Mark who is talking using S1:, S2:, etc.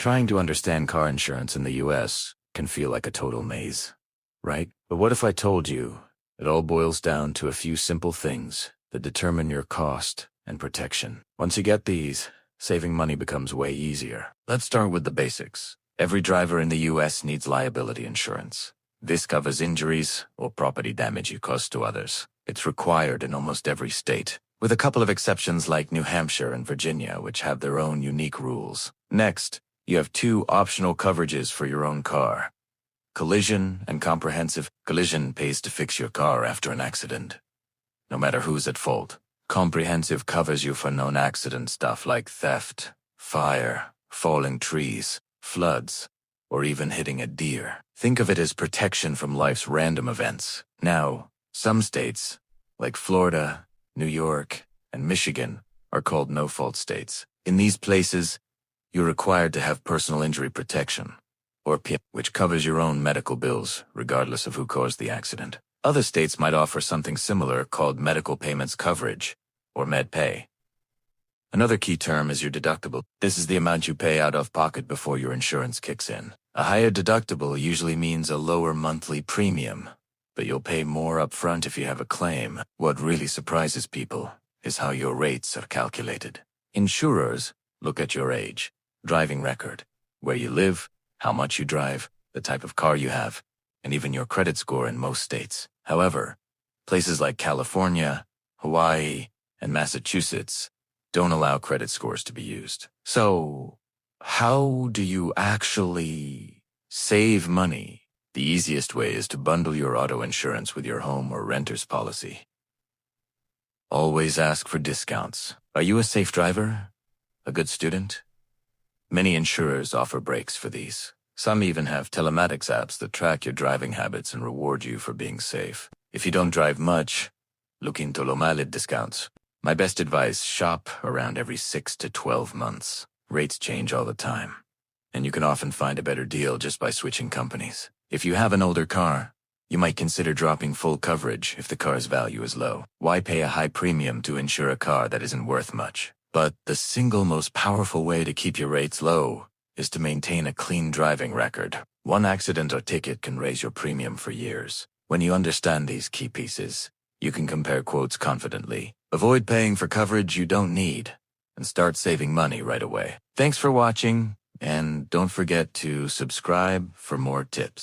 S1: Trying to understand car insurance in the US can feel like a total maze, right? But what if I told you it all boils down to a few simple things that determine your cost and protection? Once you get these, saving money becomes way easier. Let's start with the basics. Every driver in the US needs liability insurance. This covers injuries or property damage you cause to others. It's required in almost every state, with a couple of exceptions like New Hampshire and Virginia, which have their own unique rules. Next, you have two optional coverages for your own car: collision and comprehensive. Collision pays to fix your car after an accident, no matter who's at fault. Comprehensive covers you for known accident stuff like theft, fire, falling trees, floods, or even hitting a deer. Think of it as protection from life's random events. Now, some states, like Florida, New York, and Michigan, are called no-fault states. In these places, you're required to have personal injury protection, or PIP, which covers your own medical bills, regardless of who caused the accident. Other states might offer something similar called medical payments coverage, or MedPay. Another key term is your deductible. This is the amount you pay out of pocket before your insurance kicks in. A higher deductible usually means a lower monthly premium, but you'll pay more upfront if you have a claim. What really surprises people is how your rates are calculated. Insurers look at your age, driving record, where you live, how much you drive, the type of car you have, and even your credit score in most states. However, places like California, Hawaii, and Massachusetts don't allow credit scores to be used. So, how do you actually save money? The easiest way is to bundle your auto insurance with your home or renter's policy. Always ask for discounts. Are you a safe driver? A good student? Many insurers offer breaks for these. Some even have telematics apps that track your driving habits and reward you for being safe. If you don't drive much, look into Lomalid discounts. My best advice, shop around every 6 to 12 months. Rates change all the time, and you can often find a better deal just by switching companies. If you have an older car, you might consider dropping full coverage if the car's value is low. Why pay a high premium to insure a car that isn't worth much? But the single most powerful way to keep your rates low is to maintain a clean driving record. One accident or ticket can raise your premium for years. When you understand these key pieces, you can compare quotes confidently, avoid paying for coverage you don't need, and start saving money right away. Thanks for watching, and don't forget to subscribe for more tips.